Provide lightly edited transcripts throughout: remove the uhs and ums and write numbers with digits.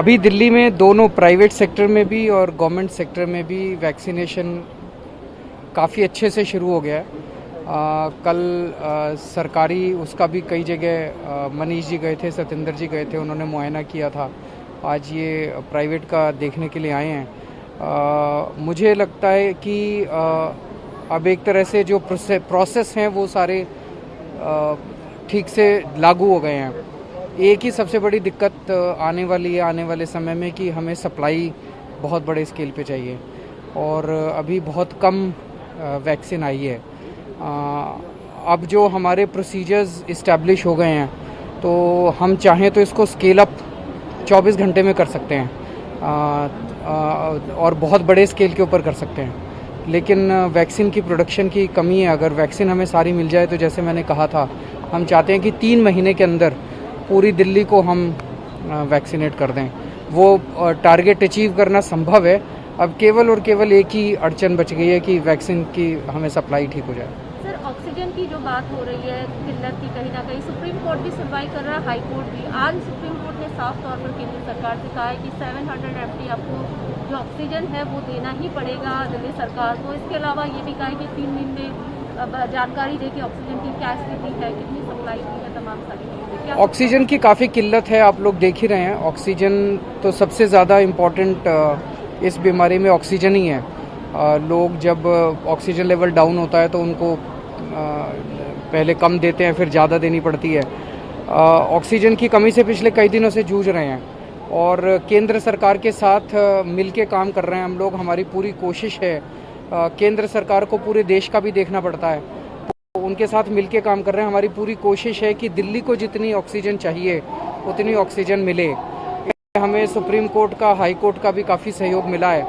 अभी दिल्ली में दोनों प्राइवेट सेक्टर में भी और गवर्नमेंट सेक्टर में भी वैक्सीनेशन काफ़ी अच्छे से शुरू हो गया है। कल सरकारी उसका भी कई जगह मनीष जी गए थे, सतेंद्र जी गए थे, उन्होंने मुआयना किया था। आज ये प्राइवेट का देखने के लिए आए हैं। मुझे लगता है कि अब एक तरह से जो प्रोसेस हैं वो सारे ठीक से लागू हो गए हैं। एक ही सबसे बड़ी दिक्कत आने वाली है आने वाले समय में कि हमें सप्लाई बहुत बड़े स्केल पे चाहिए और अभी बहुत कम वैक्सीन आई है। अब जो हमारे प्रोसीजर्स इस्टेब्लिश हो गए हैं तो हम चाहें तो इसको स्केल अप 24 घंटे में कर सकते हैं और बहुत बड़े स्केल के ऊपर कर सकते हैं। लेकिन वैक्सीन की प्रोडक्शन की कमी है। अगर वैक्सीन हमें सारी मिल जाए तो जैसे मैंने कहा था, हम चाहते हैं कि 3 महीने के अंदर पूरी दिल्ली को हम वैक्सीनेट कर दें। वो टारगेट अचीव करना संभव है। अब केवल और केवल एक ही अड़चन बच गई है कि वैक्सीन की हमें सप्लाई ठीक हो जाए। सर, ऑक्सीजन की जो बात हो रही है किल्लत की, कहीं ना कहीं सुप्रीम कोर्ट भी सुनवाई कर रहा है, हाई कोर्ट भी। आज सुप्रीम कोर्ट ने साफ तौर पर केंद्र सरकार से कहा है कि 700 MT आपको जो ऑक्सीजन है वो देना ही पड़ेगा दिल्ली सरकार को। इसके अलावा ये भी कहा है कि 3 दिन में जानकारी दे कि ऑक्सीजन की क्या स्थिति है, कितनी सप्लाई की है, तमाम सारी चीज़ें। ऑक्सीजन की काफ़ी किल्लत है, आप लोग देख ही रहे हैं। ऑक्सीजन तो सबसे ज़्यादा इम्पोर्टेंट इस बीमारी में ऑक्सीजन ही है। लोग जब ऑक्सीजन लेवल डाउन होता है तो उनको पहले कम देते हैं, फिर ज़्यादा देनी पड़ती है। ऑक्सीजन की कमी से पिछले कई दिनों से जूझ रहे हैं और केंद्र सरकार के साथ मिलके काम कर रहे हैं हम लोग। हमारी पूरी कोशिश है, केंद्र सरकार को पूरे देश का भी देखना पड़ता है, तो उनके साथ मिलके काम कर रहे हैं। हमारी पूरी कोशिश है कि दिल्ली को जितनी ऑक्सीजन चाहिए उतनी ऑक्सीजन मिले। हमें सुप्रीम कोर्ट का, हाई कोर्ट का भी काफ़ी सहयोग मिला है,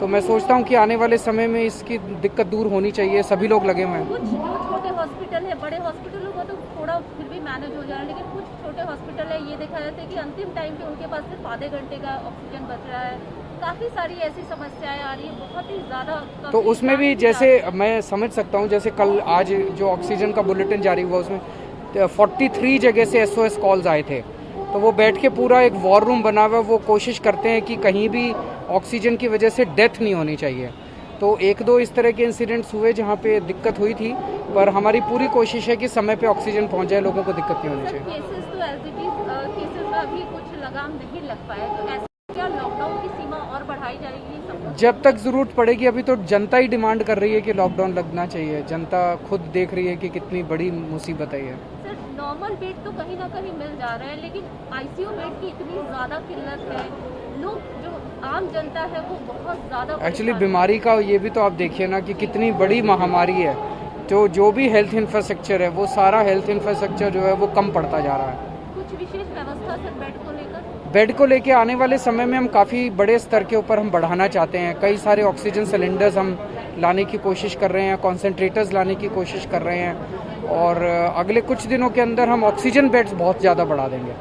तो मैं सोचता हूँ कि आने वाले समय में इसकी दिक्कत दूर होनी चाहिए। सभी लोग लगे हुए हैं। कुछ जो छोटे हॉस्पिटल है, बड़े हॉस्पिटलों को तो थोड़ा फिर भी मैनेज हो जा रहा है, लेकिन कुछ छोटे हॉस्पिटल है, ये देखा जाता है कि अंतिम टाइम पे उनके पास सिर्फ आधे घंटे का ऑक्सीजन बच रहा है। काफ़ी सारी ऐसी समस्याएं आ रही है, बहुत ही ज़्यादा। तो उसमें भी जैसे मैं समझ सकता हूँ, जैसे कल आज जो ऑक्सीजन का बुलेटिन जारी हुआ उसमें 43 जगह से SOS कॉल्स आए थे। तो वो बैठ के पूरा एक वॉर रूम बना हुआ, वो कोशिश करते हैं कि कहीं भी ऑक्सीजन की वजह से डेथ नहीं होनी चाहिए। तो 1-2 इस तरह के इंसिडेंट्स हुए जहाँ पे दिक्कत हुई थी, पर हमारी पूरी कोशिश है कि समय पे ऑक्सीजन पहुँच जाए, लोगों को दिक्कत नहीं होनी चाहिए। केसेस तो केसेस में अभी कुछ लगाम नहीं लग पाया, तो ऐसे क्या लॉकडाउन की सीमा और बढ़ाई जाएगी? जब तक ज़रूरत पड़ेगी। अभी तो जनता ही डिमांड कर रही है कि लॉकडाउन लगना चाहिए। जनता खुद देख रही है कि कितनी बड़ी मुसीबत है ये। सर, नॉर्मल बेड तो कहीं ना कहीं मिल जा रहा है, लेकिन ICU बेड की इतनी ज़्यादा किल्लत है। लोग, जो आम जनता है, वो बहुत ज़्यादा एक्चुअली बीमारी का ये भी तो आप देखिए ना कि कितनी बड़ी महामारी है। तो जो भी हेल्थ इंफ्रास्ट्रक्चर है, वो सारा हेल्थ इंफ्रास्ट्रक्चर जो है वो कम पड़ता जा रहा है। कुछ विशेष व्यवस्था सर बेड को लेके आने वाले समय में हम काफ़ी बड़े स्तर के ऊपर हम बढ़ाना चाहते हैं। कई सारे ऑक्सीजन सिलेंडर्स हम लाने की कोशिश कर रहे हैं, कॉन्सेंट्रेटर्स लाने की कोशिश कर रहे हैं और अगले कुछ दिनों के अंदर हम ऑक्सीजन बेड्स बहुत ज़्यादा बढ़ा देंगे।